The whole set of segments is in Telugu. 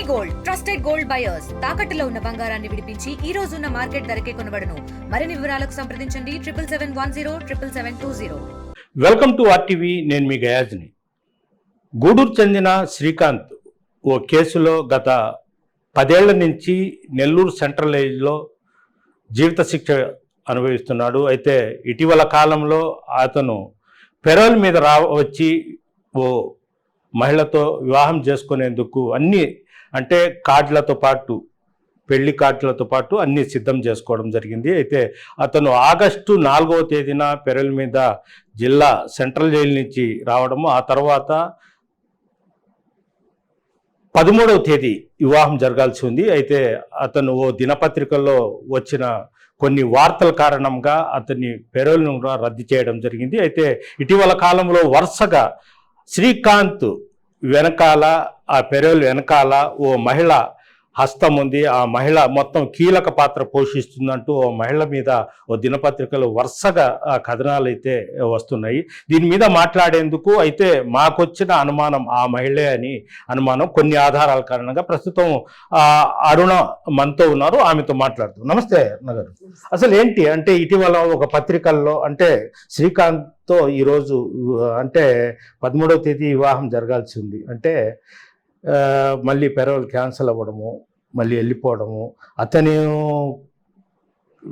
గోల్డ్ ట్రస్టెడ్ గోల్డ్ బయర్స్ తాకట్టులో ఉన్న బంగారాన్ని విడిపించి ఈ రోజు ఉన్న మార్కెట్ ధరకే కొనబడును. మరిన్ని వివరాలకు సంప్రదించండి 7771077720. Welcome to RTV. నేను మీ గయాజ్ని. గూడూరు చెందిన శ్రీకాంత్ ఓ కేసులో గత 10 ఏళ్ల నుంచి నెల్లూరు సెంట్రల్ జైలులో జీవిత శిక్ష అనుభవిస్తున్నాడు. అయితే ఇటీవల కాలంలో అతను పెరోల్ మీద వచ్చి ఓ మహిళతో వివాహం చేసుకునేందుకు అన్ని అంటే కార్డులతో పాటు పెళ్లి కార్డులతో పాటు అన్ని సిద్ధం చేసుకోవడం జరిగింది. అయితే అతను ఆగస్టు 4వ తేదీన పెరోల్ మీద జిల్లా సెంట్రల్ జైలు నుంచి రావడము, ఆ తర్వాత 13వ తేదీ వివాహం జరగాల్సి ఉంది. అయితే అతను ఓ దినపత్రికల్లో వచ్చిన కొన్ని వార్తల కారణంగా అతన్ని పెరోల్ను రద్దు చేయడం జరిగింది. అయితే ఇటీవల కాలంలో వరుసగా శ్రీకాంత్ వెనకాల, ఆ పెరోల్ వెనకాల ఓ మహిళ హస్తం ఉంది. ఆ మహిళ మొత్తం కీలక పాత్ర పోషిస్తుందంటూ ఓ మహిళ మీద ఓ దినపత్రికలు వరుసగా కథనాలు అయితే వస్తున్నాయి. దీని మీద మాట్లాడేందుకు అయితే మాకొచ్చిన అనుమానం ఆ మహిళే అని అనుమానం. కొన్ని ఆధారాల కారణంగా ప్రస్తుతం అరుణ మనతో ఉన్నారు, ఆమెతో మాట్లాడుతాం. నమస్తే అరుణ గారు. అసలు ఏంటి అంటే ఇటీవల ఒక పత్రికల్లో అంటే శ్రీకాంత్తో ఈరోజు అంటే 13వ తేదీ వివాహం జరగాల్సి ఉంది, అంటే మళ్ళీ పెరోల్ క్యాన్సిల్ అవ్వడము, మళ్ళీ వెళ్ళిపోవడము, అతను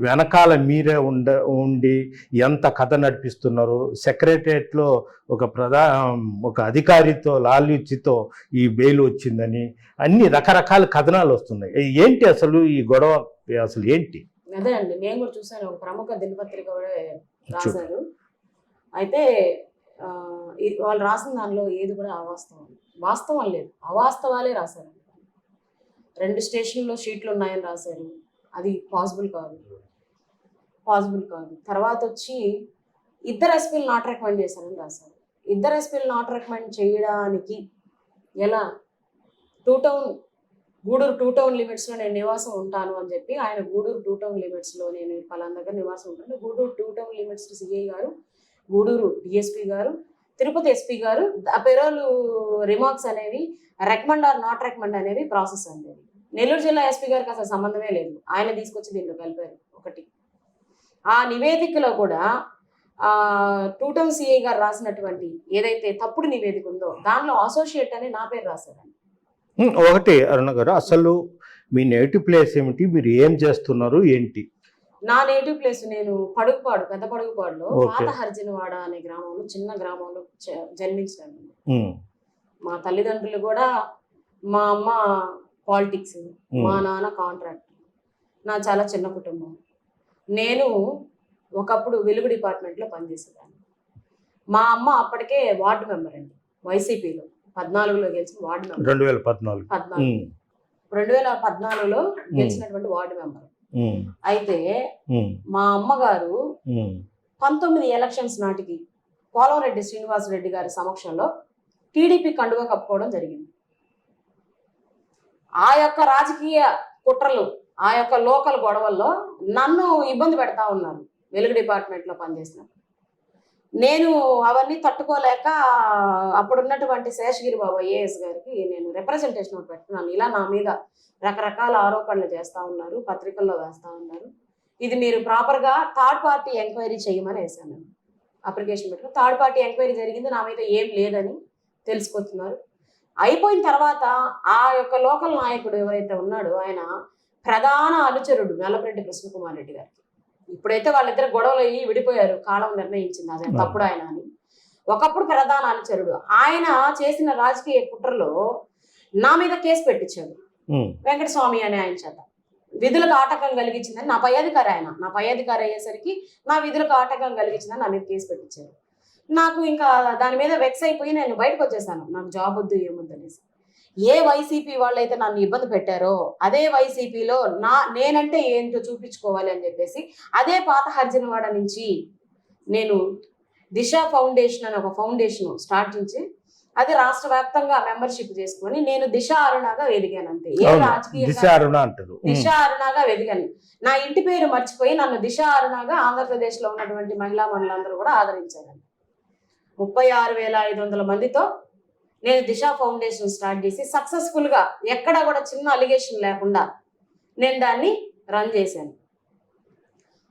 వెనకాల మీరే ఉండి ఎంత కథ నడిపిస్తున్నారు, సెక్రటరియట్లో ఒక అధికారితో లాల్యూచితో ఈ బెయిల్ వచ్చిందని అన్ని రకరకాల కథనాలు వస్తున్నాయి. ఏంటి అసలు ఈ గొడవ, అసలు ఏంటి? అదే అండి, నేను కూడా చూసాను. ఒక ప్రముఖ దినపత్రిక కూడా రాశారు. అయితే వాళ్ళు రాసిన దానిలో ఏది కూడా వాస్తవం లేదు, అవాస్తవాలే రాశారు. 2 స్టేషన్లో షీట్లు ఉన్నాయని రాశారు, అది పాసిబుల్ కాదు. తర్వాత వచ్చి 2 ఎస్పీలు నాట్ రికమెండ్ చేశారని రాశారు. 2 ఎస్పీలు నాట్ రికమెండ్ చేయడానికి ఎలా గూడూరు 2 టౌన్ లిమిట్స్లో నేను నివాసం ఉంటాను అని చెప్పి ఆయన గూడూరు 2 టౌన్ లిమిట్స్లో నేను పలానా దగ్గర నివాసం ఉంటాను, గూడూరు 2 టౌన్ లిమిట్స్ సిఐ గారు, గూడూరు డిఎస్పీ గారు, తిరుపతి ఎస్పీ గారు ఆ పెరోలు రిమార్క్స్ అనేవి రికమెండ్ ఆర్ నాట్ రికమెండ్ అనేవి ప్రాసెస్ అండి. నెల్లూరు జిల్లా ఎస్పీ గారికి అసలు సంబంధమే లేదు, ఆయన తీసుకొచ్చి దీంట్లో కలిపారు. ఒకటి ఆ నివేదికలో కూడా 2 టౌన్ సిఐ గారు రాసినటువంటి ఏదైతే తప్పుడు నివేదిక ఉందో దానిలో అసోసియేట్ అని నా పేరు రాశారండి. ఒకటి అరుణ గారు, అసలు మీ నేటివ్ ప్లేస్ ఏమిటి, మీరు ఏం చేస్తున్నారు ఏంటి? నా నేటివ్ ప్లేస్ నేను పెద్ద పడుగుపాడులో పాత హర్జనవాడ అనే గ్రామంలో, చిన్న గ్రామంలో జన్మించాను. మా తల్లిదండ్రులు కూడా, మా అమ్మ పాలిటిక్స్, మా నాన్న కాంట్రాక్ట్, నా చాలా చిన్న కుటుంబం. నేను ఒకప్పుడు వెలుగు డిపార్ట్మెంట్లో పనిచేసేదాన్ని. మా అమ్మ అప్పటికే వార్డు మెంబర్ అండి, వైసీపీలో 14లో గెలిచిన వార్డు మెంబర్. 2014లో గెలిచినటువంటి వార్డు మెంబర్. అయితే మా అమ్మగారు 19 ఎలక్షన్స్ నాటికి పోలవరెడ్డి శ్రీనివాసరెడ్డి గారి సమక్షంలో టీడీపీ కండువా కప్పుకోవడం జరిగింది. ఆ యొక్క రాజకీయ కుట్రలు, ఆ యొక్క లోకల్ గొడవల్లో నన్ను ఇబ్బంది పెడతా ఉన్నారు వెలుగు డిపార్ట్మెంట్లో పనిచేసినప్పుడు. నేను అవన్నీ తట్టుకోలేక అప్పుడున్నటువంటి శేషగిరి బాబు ఐఏఎస్ గారికి నేను రిప్రజెంటేషన్ ఒకటి పెట్టుకున్నాను. ఇలా నా మీద రకరకాల ఆరోపణలు చేస్తూ ఉన్నారు, పత్రికల్లో వేస్తూ ఉన్నారు, ఇది మీరు ప్రాపర్గా థర్డ్ పార్టీ ఎంక్వైరీ చేయమని వేశాను. అప్లికేషన్ పెట్టుకుని థర్డ్ పార్టీ ఎంక్వైరీ జరిగింది, నా మీద ఏం లేదని తెలుసుకుంటున్నారు. అయిపోయిన తర్వాత ఆ యొక్క లోకల్ నాయకుడు ఎవరైతే ఉన్నాడో ఆయన ప్రధాన అనుచరుడు నల్లపరెడ్డి కృష్ణకుమార్ రెడ్డి గారికి, ఇప్పుడైతే వాళ్ళిద్దరు గొడవలు అయ్యి విడిపోయారు, కాలం నిర్ణయించింది అదే తప్పుడు ఆయన అని. ఒకప్పుడు ప్రధాన అనుచరుడు ఆయన చేసిన రాజకీయ కుట్రలో నా మీద కేసు పెట్టించాడు వెంకటస్వామి అనే ఆయన చేత. విధులకు ఆటంకం కలిగించిందని నా పై అధికారి అయ్యేసరికి నా విధులకు ఆటంకం కలిగించిందని నా మీద కేసు పెట్టించారు. నాకు ఇంకా దాని మీద వెక్స్ అయిపోయి నేను బయటకు వచ్చేసాను, నాకు జాబ్ వద్దు ఏమొద్దు అనేసి. ఏ వైసీపీ వాళ్ళైతే నన్ను ఇబ్బంది పెట్టారో అదే వైసీపీలో నేనంటే ఏంటో చూపించుకోవాలి అని చెప్పేసి అదే పాత హర్జనవాడ నుంచి నేను దిశ ఫౌండేషన్ అని ఒక ఫౌండేషన్ స్టార్ట్ చేసి అది రాష్ట్ర వ్యాప్తంగా మెంబర్షిప్ చేసుకొని నేను దిశ అరుణగా ఎదిగాను. అంతే, ఏ రాజకీయ దిశ అరుణగా ఎదిగాను. నా ఇంటి పేరు మర్చిపోయి నన్ను దిశ అరుణగా ఆంధ్రప్రదేశ్ లో ఉన్నటువంటి మహిళా మండలందరూ కూడా ఆదరించారండి. 36,500 మందితో నేను దిశ ఫౌండేషన్ స్టార్ట్ చేసి సక్సెస్ఫుల్ గా ఎక్కడా కూడా చిన్న అలిగేషన్ లేకుండా నేను దాన్ని రన్ చేశాను.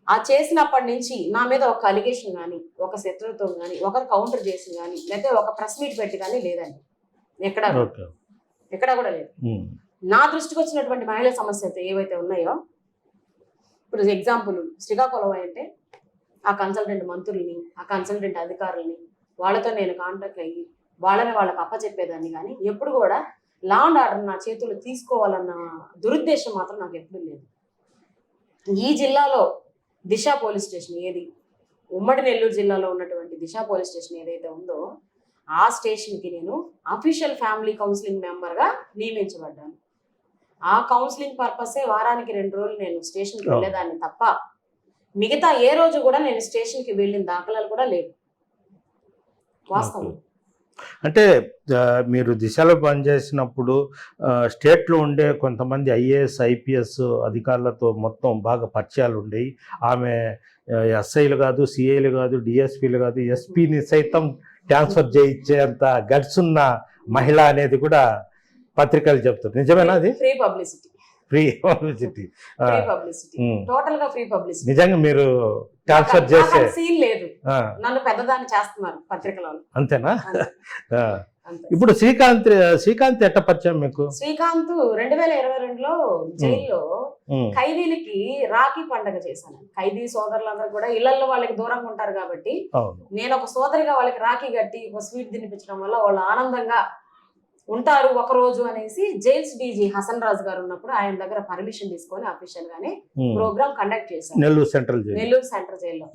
ఆ చేసినప్పటి నుంచి నా మీద ఒక అలిగేషన్ కానీ, ఒక శత్రుత్వం కానీ, ఒకరు కౌంటర్ చేసి కానీ, లేకపోతే ఒక ప్రెస్ మీట్ పెట్టి కానీ లేదండి. ఎక్కడా కూడా లేదు. నా దృష్టికి వచ్చినటువంటి మహిళా సమస్యలు ఏవైతే ఉన్నాయో, ఇప్పుడు ఎగ్జాంపుల్ శ్రీకాకుళం అంటే ఆ కన్సల్టెంట్ మంత్రుల్ని, ఆ కన్సల్టెంట్ అధికారుల్ని, వాళ్ళతో నేను కాంటాక్ట్ అయ్యి వాళ్ళకి అప్పచెప్పేదాన్ని. కానీ ఎప్పుడు కూడా లా అండ్ ఆర్డర్ నా చేతులు తీసుకోవాలన్న దురుద్దేశం మాత్రం నాకు ఎప్పుడు లేదు. ఈ జిల్లాలో దిశ పోలీస్ స్టేషన్ ఏది, ఉమ్మడి నెల్లూరు జిల్లాలో ఉన్నటువంటి దిశ పోలీస్ స్టేషన్ ఏదైతే ఉందో ఆ స్టేషన్కి నేను అఫీషియల్ ఫ్యామిలీ కౌన్సిలింగ్ మెంబర్గా నియమించబడ్డాను. ఆ కౌన్సిలింగ్ పర్పసే వారానికి 2 రోజులు నేను స్టేషన్కి వెళ్ళేదాన్ని తప్ప మిగతా ఏ రోజు కూడా నేను స్టేషన్కి వెళ్ళిన దాఖలాలు కూడా లేవు. వాస్తవం. అంటే మీరు దిశలో పనిచేసినప్పుడు స్టేట్లో ఉండే కొంతమంది ఐఏఎస్ ఐపీఎస్ అధికారులతో మొత్తం బాగా పరిచయాలు ఉండేవి. ఆమె ఎస్ఐలు కాదు, సిఐలు కాదు, డిఎస్పీలు కాదు, ఎస్పీని సైతం ట్రాన్స్ఫర్ చేయించేంత గట్స్ ఉన్న మహిళ అనేది కూడా పత్రికలు చెప్తుంది. నిజమేనా అది? Free publicity. Free publicity. Total గా ఫ్రీ పబ్లిసిటీ. నిజంగా మీరు ట్రాన్స్ఫర్ చేసే సీన్ లేదు. నన్ను పెద్దదాన్ని చేస్తున్నారు పత్రికలో. అంతేనా? ఇప్పుడు శ్రీకాంత్ ఎట్ట పరిచయం మీకు? శ్రీకాంత్ 2022లో జైల్లో ఖైదీలకి రాఖీ పండుగ చేశాను. ఖైదీ సోదరులందరూ కూడా ఇళ్లలో వాళ్ళకి దూరంగా ఉంటారు కాబట్టి నేను ఒక సోదరిగా వాళ్ళకి రాఖీ కట్టి ఒక స్వీట్ తినిపించడం వల్ల వాళ్ళు ఆనందంగా ఉంటారు ఒక రోజు అనేసి జైల్స్ డీజీ హసన్ రాజు గారు ఉన్నప్పుడు ఆయన దగ్గర పర్మిషన్ తీసుకొని అఫీషియల్ గానే ప్రోగ్రామ్ కండక్ట్ చేశాను నెల్లూరు సెంట్రల్ జైల్లో.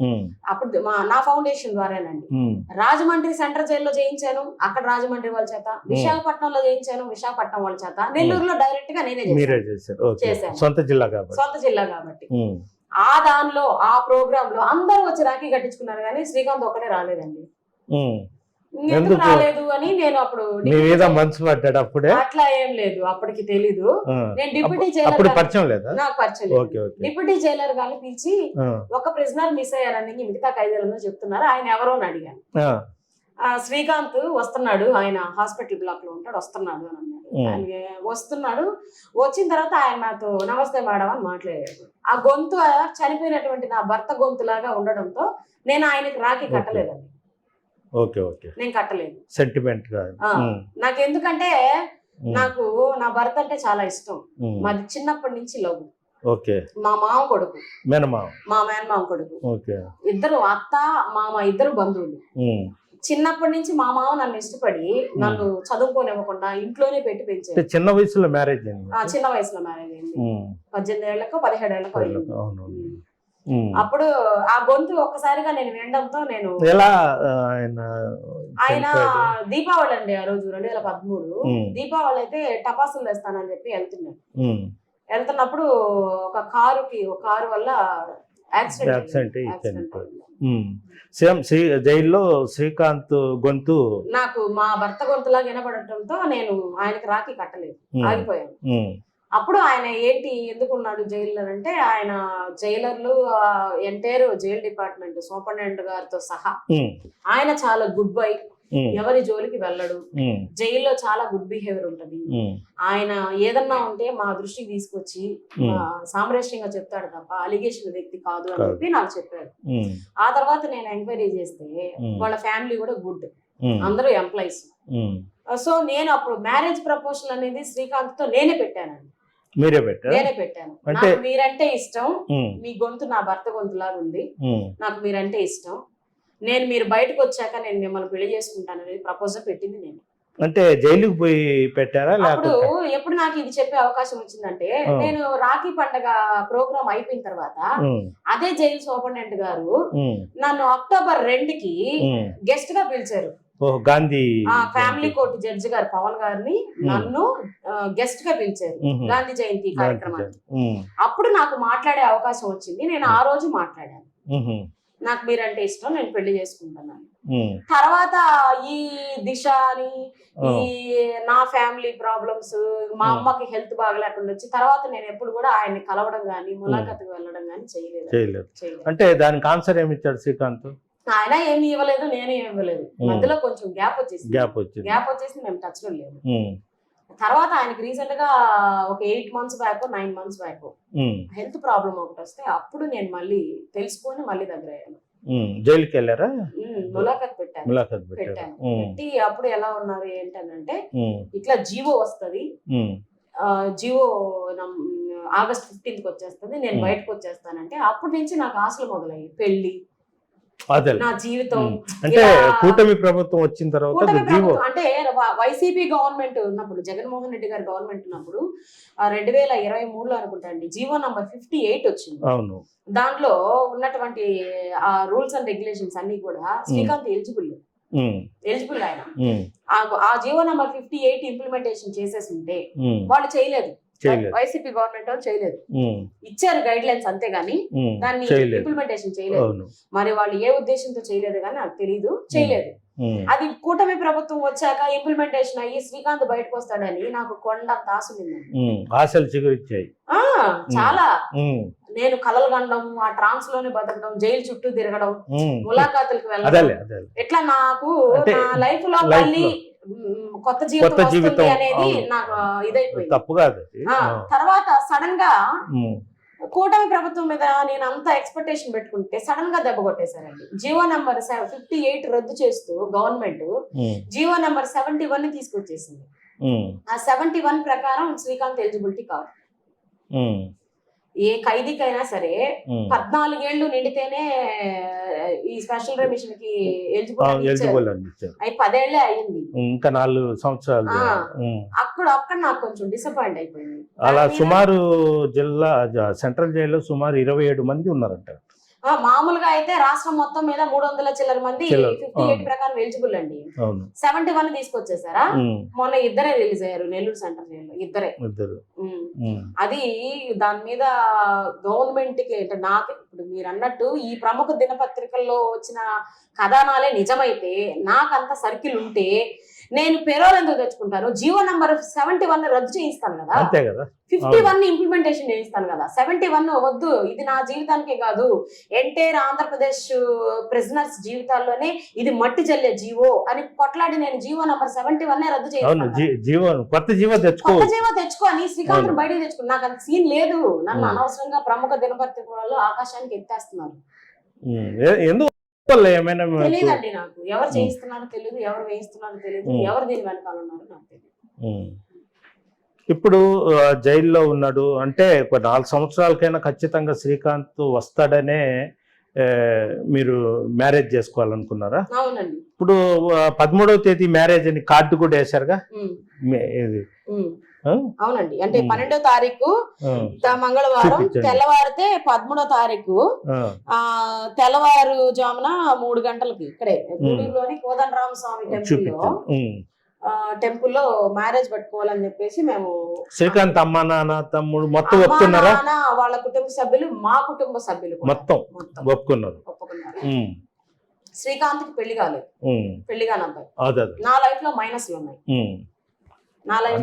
అప్పుడు నా ఫౌండేషన్ ద్వారానండి. రాజమండ్రి సెంట్రల్ జైల్లో చేయించాను, అక్కడ రాజమండ్రి వాళ్ళ చేత. విశాఖపట్నంలో చేయించాను, విశాఖపట్నం వాళ్ళ చేత. నెల్లూరులో డైరెక్ట్ గా నేనే చేశాను, సొంత జిల్లా కాబట్టి. ఆ దానిలో ఆ ప్రోగ్రామ్ లో అందరూ వచ్చి రాఖీ కట్టించుకున్నారు, కానీ శ్రీకాంత్ ఒక్కడే రాలేదండి. ఎందుకు రాలేదు అని నేను అప్పుడు మనసు పడ్డాడు. అప్పుడే అట్లా ఏం లేదు, అప్పటికి తెలీదు. నేను డిప్యూటీ జైలర్, నాకు పరిచయం లేదు. డిప్యూటీ జైలర్ గారిని పిలిచి ఒక ప్రిజనర్ మిస్ అయ్యారని మిగతా ఖైదీలను చెప్తున్నారు, ఆయన ఎవరో అని అడిగాను. శ్రీకాంత్ వస్తున్నాడు, ఆయన హాస్పిటల్ బ్లాక్ లో ఉంటాడు, వస్తున్నాడు అని అన్నాడు. వస్తున్నాడు, వచ్చిన తర్వాత ఆయన నాతో నమస్తే మేడం అని మాట్లాడాడు. ఆ గొంతు చనిపోయినటువంటి నా భర్త గొంతులాగా ఉండడంతో నేను ఆయనకి రాఖీ కట్టలేదండి. నేను కట్టలేదు, సెంటిమెంట్ గా. నాకు ఎందుకంటే నాకు నా భర్త అంటే చాలా ఇష్టం. మాది చిన్నప్పటి నుంచి లవ్. మా మామ కొడుకు, మా మేనమామ కొడుకు, ఇద్దరు అత్త మామ, ఇద్దరు బంధువులు. చిన్నప్పటి నుంచి మా మామ నన్ను ఇష్టపడి నన్ను చదువుకోనివ్వకుండా ఇంట్లోనే పెట్టి పెంచారు. చిన్న వయసులో మ్యారేజ్ అయింది. 18 ఏళ్లకు 17 ఏళ్లకు అయింది. అప్పుడు ఆ గొంతు ఒక్కసారిగా నేను వినడంతో నేను ఆయన దీపావళి అండి, ఆ రోజు 2013 దీపావళి అయితే టపాసులు తెస్తానని చెప్పి వెళ్తున్నప్పుడు ఒక కారు వల్ల యాక్సిడెంట్. జైల్లో శ్రీకాంత్ గొంతు నాకు మా భర్త గొంతులాగా వినపడటంతో నేను ఆయనకి రాఖీ కట్టలేదు, ఆగిపోయాను. అప్పుడు ఆయన ఏంటి ఎందుకున్నాడు జైల్లో అంటే, ఆయన జైలర్లు ఎంటైర్ జైల్ డిపార్ట్మెంట్ సూపరింటెండెంట్ గారితో సహా ఆయన చాలా గుడ్ బై, ఎవరి జోలికి వెళ్ళడు, జైల్లో చాలా గుడ్ బిహేవియర్ ఉంటది. ఆయన ఏదన్నా ఉంటే మా దృష్టికి తీసుకొచ్చి సామరస్యంగా చెప్తాడు తప్ప అలిగేషన్ వ్యక్తి కాదు అని చెప్పి నాకు చెప్పాడు. ఆ తర్వాత నేను ఎంక్వైరీ చేస్తే వాళ్ళ ఫ్యామిలీ కూడా గుడ్, అందరూ ఎంప్లాయీస్. సో నేను అప్పుడు మ్యారేజ్ ప్రపోజల్ అనేది శ్రీకాంత్ తో నేనే పెట్టానండి. నేనే పెట్టాను. నాకు మీరంటే ఇష్టం, మీ గొంతు నా భర్త గొంతులాగా ఉంది, నాకు మీరంటే ఇష్టం, మీరు బయటకు వచ్చాక నేను మిమ్మల్ని పెళ్లి చేసుకుంటాను అనేది ప్రపోజల్ పెట్టింది నేను. అంటే జైలుకి పోయి పెట్టారా? అప్పుడు ఎప్పుడు నాకు ఇది చెప్పే అవకాశం వచ్చిందంటే, నేను రాఖీ పండగ ప్రోగ్రామ్ అయిపోయిన తర్వాత అదే జైలు సూపరింటెండెంట్ గారు నన్ను అక్టోబర్ 2కి గెస్ట్ గా పిలిచారు. గాంధీ ఫ్యామిలీ కోర్టు జడ్జి గారు పవన్ గారిని నన్ను గెస్ట్ గా పిలిచారు గాంధీ జయంతి కార్యక్రమానికి. అప్పుడు నాకు మాట్లాడే అవకాశం వచ్చింది. నేను ఆ రోజు మాట్లాడాను, నాకు మీరంటే ఇష్టం, నేను పెళ్లి చేసుకుంటున్నాను. తర్వాత ఈ దిశ అని ఈ నా ఫ్యామిలీ ప్రాబ్లమ్స్, మా అమ్మకి హెల్త్ బాగలేకుండా వచ్చి తర్వాత నేను ఎప్పుడు కూడా ఆయన్ని కలవడం గానీ ములాఖాతుకు వెళ్ళడం గానీ చేయలేదు. అంటే దానికి ఆన్సర్ ఏమి ఇచ్చాడు శ్రీకాంత్? ఆయన ఏమి ఇవ్వలేదు, నేను ఏమి ఇవ్వలేదు. మధ్యలో కొంచెం గ్యాప్ వచ్చేసింది. గ్యాప్ వచ్చేసి మేము టచ్ లో లేము. తర్వాత ఆయనకి రీసెంట్ గా ఒక 8 months back 9 months back health problem ఒకటి వస్తే అప్పుడు నేను మళ్ళీ తెలుసుకొని మళ్ళీ దగ్గర అయ్యాను. జైలుకి వెళ్ళారా? ములాఖత్ పెట్టాను. పెట్టి అప్పుడు ఎలా ఉన్నారు ఏంటనంటే ఇట్లా జీవో వస్తది, జీవో August 15th వచ్చేస్తుంది, నేను బయటకు వచ్చేస్తానంటే అప్పటి నుంచి నాకు ఆశలు మొదలయ్యి పెళ్లి, నా జీవితం. అంటే కూటమి ప్రభుత్వం వచ్చిన తర్వాత అంటే వైసీపీ గవర్నమెంట్ ఉన్నప్పుడు, జగన్మోహన్ రెడ్డి గారి గవర్నమెంట్ ఉన్నప్పుడు 2023లో అనుకుంటా అండి, జీవో నంబర్ 58 వచ్చింది. అవును. దాంట్లో ఉన్నటువంటి ఆ రూల్స్ అండ్ రెగ్యులేషన్స్ అన్ని కూడా శ్రీకాంత్ ఎలిజిబుల్ ఆయన. ఆ జీవో నంబర్ 58 ఇంప్లిమెంటేషన్ చేసేసి ఉంటే వాళ్ళు చేయలేదు, వైసీపీ గవర్నమెంట్ వాళ్ళు చేయలేదు, ఇచ్చారు గైడ్ లైన్స్ అంతేగాని దాన్ని ఇంప్లిమెంటేషన్ చేయలేదు. మరి వాళ్ళు ఏ ఉద్దేశంతో చేయలేదు కానీ నాకు తెలియదు, చేయలేదు. అది కూటమి ప్రభుత్వం వచ్చాక ఇంప్లిమెంటేషన్ అయ్యి శ్రీకాంత్ బయటకు వస్తాడని నాకు కొండంత ఆశ ఉందండి. ఆశలు చిగురిచ్చాయి చాలా. నేను కలలు కనడం, ఆ ట్రాన్స్ లోనే బతకడం, జైలు చుట్టూ తిరగడం, ములాఖాతులకు వెళ్ళడం, ఇట్లా నాకు నా లైఫ్ లో మళ్ళీ కొత్త జీవితం అనేది నాకు ఇదైపోయింది. తప్పు కాదు. తర్వాత సడన్ గా కూటమి ప్రభుత్వం మీద నేను అంత ఎక్స్పెక్టేషన్ పెట్టుకుంటే సడన్ గా దెబ్బ కొట్టేశారండి. జీవో నంబర్ 58 రద్దు చేస్తూ గవర్నమెంట్ జీవో నంబర్ 71 తీసుకొచ్చేసింది. ఆ 71 ప్రకారం శ్రీకాంత్ ఎలిజిబిలిటీ కాదు. ఏ ఖైదీకైనా సరే 14 ఏళ్లు నిండితేనే ఈ స్పెషల్ రెమిషన్ కి ఎలిజిబుల్ అయి 10 ఏళ్లే అయింది, ఇంకా 4 సంవత్సరాలు. అక్కడ నాకు కొంచెం డిసప్పాయింట్ అయిపోయింది. అలా సుమారు జిల్లా సెంట్రల్ జైల్లో సుమారు 27 మంది ఉన్నారంట. మామూలుగా అయితే రాష్ట్రం మొత్తం మీద 300 చిల్లర మంది 58 ప్రకారం ఎలిజిబుల్ అండి. 71 తీసుకొచ్చేసారా. మొన్న ఇద్దరే రిలీజ్ అయ్యారు నెల్లూరు సెంట్రల్ జైల్లో, ఇద్దరే. అది దాని మీద గవర్నమెంట్ కి అంటే నాకు ఇప్పుడు మీరు అన్నట్టు ఈ ప్రముఖ దినపత్రికల్లో వచ్చిన కథనాలే నిజమైతే, నాకంత సర్కిల్ ఉంటే నేను పెరోల్ ఎందుకు తెచ్చుకుంటాను? జీవో నంబర్ 71 రద్దు చేయిస్తాను కదా, 51 ఇంప్లిమెంటేషన్ చేయిస్తాను కదా. 71 వద్దు, ఇది నా జీవితానికే కాదు, ఎంటైర్ ఆంధ్రప్రదేశ్ ప్రిజనర్స్ జీవితాల్లోనే ఇది మట్టి జల్లే జీవో అని కొట్లాడి నేను జీవో నంబర్ 71 రద్దు చేయిస్తాను. కొత్త జీవో తెచ్చుకో అని శ్రీకాంత్ బయటకు తెచ్చుకో. నాకు అంత సీన్ లేదు. నన్ను అనవసరంగా ప్రముఖ దినపత్రికలలో ఆకాశానికి ఎత్తేస్తున్నారు. తెలియదండి నాకు, ఎవరు చేయిస్తున్నారో తెలియదు, ఎవరు వేయిస్తున్నారో తెలియదు, ఎవరు దీని వెనకాల ఉన్నారో నాకు తెలియదు. ఇప్పుడు జైల్లో ఉన్నాడు అంటే 4 సంవత్సరాలకైనా ఖచ్చితంగా శ్రీకాంత్ వస్తాడనే మీరు మ్యారేజ్ చేసుకోవాలనుకున్నారా? అవునండి. ఇప్పుడు 13వ తేదీ మ్యారేజ్ అని కార్డు కూడా వేశారుగా. అవునండి, అంటే 12వ తారీఖు మంగళవారం తెల్లవారితే 13వ తారీఖు తెల్లవారు జామున 3 గంటలకి ఇక్కడే గుడిలోని కోదండరామ స్వామి టెంపుల్లో మ్యారేజ్ పెట్టుకోవాలని చెప్పేసి మేము శ్రీకాంత్ అమ్మ నాన్న తమ్ముడు మొత్తం ఒప్పుకున్నారా? వాళ్ళ కుటుంబ సభ్యులు, మా కుటుంబ సభ్యులు మొత్తం ఒప్పుకున్నారు. శ్రీకాంత్ కి పెళ్లి కాలేదు, పెళ్లి కాని అబ్బాయి. నా లైఫ్ లో మైనస్లు ఉన్నాయి, నా లైఫ్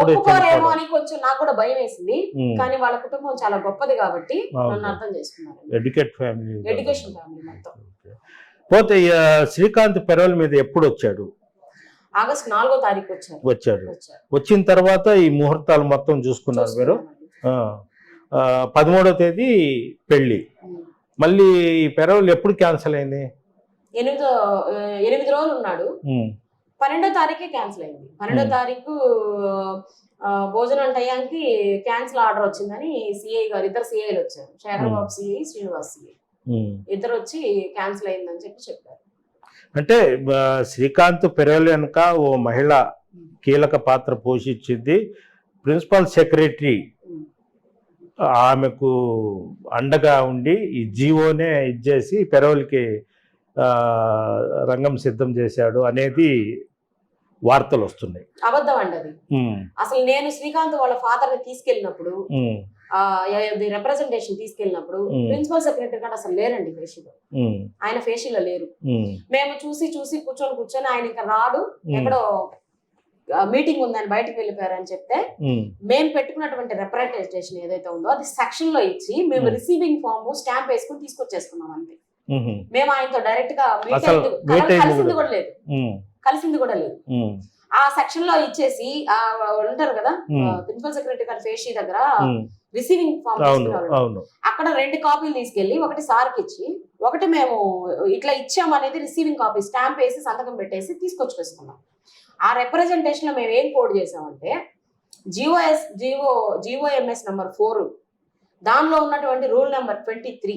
ఒప్పుకోరేమో అని కొంచెం నాకు కూడా భయం వేసింది. కానీ వాళ్ళ కుటుంబం చాలా గొప్పది కాబట్టి నన్ను అర్థం చేసుకున్నారు. ఎడ్యుకేషన్ ఫ్యామిలీ మొత్తం. పోతే శ్రీకాంత్ పెరోల్ మీద ఎప్పుడు వచ్చాడు? ఆగస్ట్ 4వ తారీఖు వచ్చాడు. వచ్చిన తర్వాత ఈ ముహూర్తాలు మొత్తం చూసుకున్నారు మీరు. 13వ తేదీ పెళ్లి. మళ్ళీ పెరోల్ ఎప్పుడు క్యాన్సిల్ అయింది? 8 రోజులు ఉన్నాడు. 12వ తారీఖే క్యాన్సిల్ అయింది. 12వ తారీఖు భోజనం టయానికి క్యాన్సిల్ ఆర్డర్ వచ్చిందని సిఐ గారు, ఇద్దరు సిఐలు వచ్చారు, శేఖరబాబు సిఐ, శ్రీనివాస్ సిఐ, ఇద్దరు వచ్చి క్యాన్సిల్ అయిందని చెప్పారు. అంటే శ్రీకాంత్ పెరోల్ వెనుక ఓ మహిళ కీలక పాత్ర పోషించింది. ప్రిన్సిపల్ సెక్రటరీ ఆమెకు అండగా ఉండి ఈ జీవోనే ఇచ్చేసి పెరోల్కి రంగం సిద్ధం చేశాడు అనేది వార్తలు వస్తున్నాయి. అబద్ధం అండి అది. అసలు నేను శ్రీకాంత్ వాళ్ళ ఫాదర్ ని తీసుకెళ్ళినప్పుడు, రిప్రజెంటేషన్ తీసుకెళ్ళినప్పుడు ప్రిన్సిపల్ సెక్రటరీ గారు అసలు లేరండి ఫేషిలో. ఆయన ఫేషిలో లేరు. మేము చూసి కూర్చొని ఆయన ఇంకా రాడు, ఎక్కడో మీటింగ్ ఉందని బయటకు వెళ్ళిపోయారని చెప్తే, మేము పెట్టుకున్నటువంటి రిప్రజెంటేషన్ ఏదైతే ఉందో అది సెక్షన్ లో ఇచ్చి మేము రిసీవింగ్ ఫామ్ స్టాంప్ వేసుకుని తీసుకొచ్చేసుకున్నాం అంతే. మేము ఆయనతో డైరెక్ట్ గా అసలు meet అయింది కలిసింది కూడా కూడా లేదు, కలిసింది కూడా లేదు. ఆ సెక్షన్ లో ఇచ్చేసి ఉంటారు కదా ప్రిన్సిపల్ సెక్రటరీ గారి ఫేస్ షీట్ దగ్గర రిసీవింగ్ ఫామ్ తీసుకున్నారు. అక్కడ 2 కాపీలు తీసుకెళ్లి ఒకటి సార్కి ఇచ్చి ఒకటి మేము ఇట్లా ఇచ్చాం అనేది రిసీవింగ్ కాపీ స్టాంప్ వేసి సంతకం పెట్టేసి తీసుకొచ్చుకొస్తున్నాం. ఆ రిప్రజెంటేషన్ లో మేము ఏం కోడ్ చేసామంటే జిఓఎంఎస్ నెంబర్ 4 దానిలో ఉన్నటువంటి రూల్ నెంబర్ 23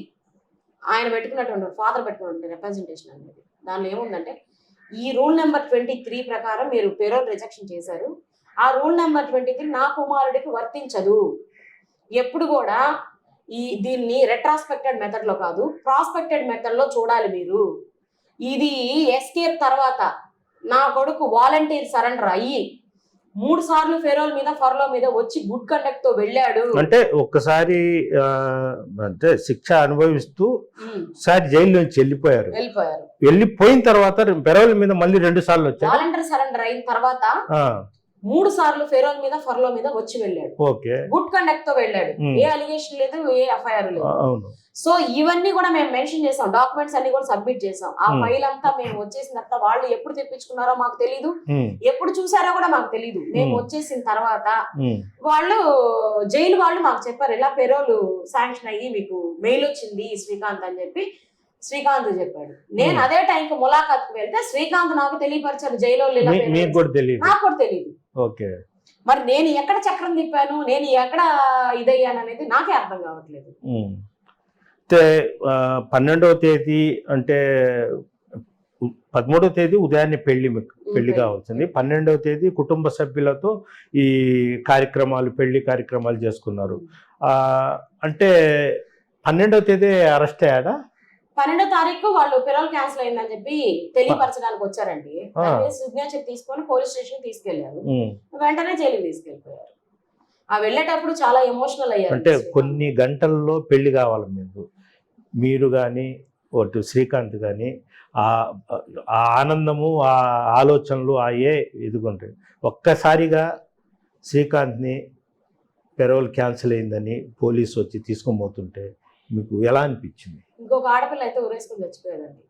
ఆయన పెట్టుకున్నటువంటి ఫాదర్ పెట్టుకున్నటువంటి రిప్రజెంటేషన్ అనేది దానిలో ఏముందంటే ఈ రూల్ నెంబర్ 23 ప్రకారం మీరు పేరోల్ రిజెక్షన్ చేశారు. ఆ రూల్ నెంబర్ 23 నా కుమారుడికి వర్తించదు. ఎప్పుడు కూడా దీన్ని రెట్రాస్పెక్టెడ్ మెథడ్ లో కాదు, ప్రాస్పెక్టెడ్ మెథడ్ లో చూడాలి మీరు. ఇది ఎస్కేప్ తర్వాత నా కొడుకు వాలంటీర్ సరెండర్ అయ్యి 3 సార్లు ఫెరోల్ మీద ఫర్లో మీద వచ్చి గుడ్ కండక్ట్ తో వెళ్ళాడు. అంటే ఒక్కసారి అంటే శిక్ష అనుభవిస్తూ ఒకసారి జైలు నుంచి వెళ్ళిపోయారు. వెళ్ళిపోయిన తర్వాత ఫెరోల్ మీద మళ్ళీ 2 సార్లు వచ్చారు. వాలంటీర్ సరెండర్ అయిన తర్వాత 3 సార్లు ఫెరోల్ మీద ఫర్లో మీద వచ్చి వెళ్ళాడు. గుడ్ కండక్ట్ తో వెళ్ళాడు. ఏ అలిగేషన్ లేదు, ఏ ఎఫ్ఐఆర్ లేదు. సో ఇవన్నీ కూడా మేము మెన్షన్ చేసాం, డాక్యుమెంట్స్ అన్ని కూడా సబ్మిట్ చేసాం. ఆ ఫైల్ అంతా మేము వచ్చేసిన తర్వాత వాళ్ళు ఎప్పుడు తెప్పించుకున్నారో మాకు తెలీదు, ఎప్పుడు చూసారో కూడా మాకు తెలీదు. మేము వచ్చేసిన తర్వాత వాళ్ళు జైలు వాళ్ళు మాకు చెప్పారు, ఇలా పెరోలు శాంక్షన్ అయ్యి మీకు మెయిల్ వచ్చింది శ్రీకాంత్ అని చెప్పి శ్రీకాంత్ చెప్పాడు. నేను అదే టైంకి ములాఖాత్కి వెళ్తే శ్రీకాంత్ నాకు తెలియపరిచారు జైలు నాకు కూడా తెలియదు. మరి నేను ఎక్కడ చక్రం తిప్పాను, నేను ఎక్కడ ఇదయ్యాను అనేది నాకే అర్థం కావట్లేదు. 12వ తేదీ అంటే 13వ తేదీ ఉదయాన్నే పెళ్లి కావాల్సింది. 12వ తేదీ కుటుంబ సభ్యులతో ఈ పెళ్లి కార్యక్రమాలు చేసుకున్నారు. అంటే 12వ తేదీ అరెస్ట్ అయ్యాడా? 12వ తారీఖు వాళ్ళు పెరోల్ క్యాన్సిల్ అయిందని చెప్పి తెలియపరచడానికి వచ్చారండి. సిగ్నేచర్ తీసుకొని పోలీస్ స్టేషన్ తీసుకెళ్లారు, వెంటనే జైలుకి తీసుకెళ్లిపోయారు. ఆ వెళ్ళేటప్పుడు చాలా ఎమోషనల్ అయ్యారు. అంటే కొన్ని గంటల్లో పెళ్లి కావాలి మీరు కానీ అటు శ్రీకాంత్ కానీ ఆ ఆనందము, ఆ ఆలోచనలు ఎదుగుంటాయి. ఒక్కసారిగా శ్రీకాంత్ని పెరోల్ క్యాన్సిల్ అయిందని పోలీసు వచ్చి తీసుకొని పోతుంటే మీకు ఎలా అనిపించింది? ఇంకొక ఆడపిల్ల అయితే ఊరేసుకుని చచ్చిపోయేదండి.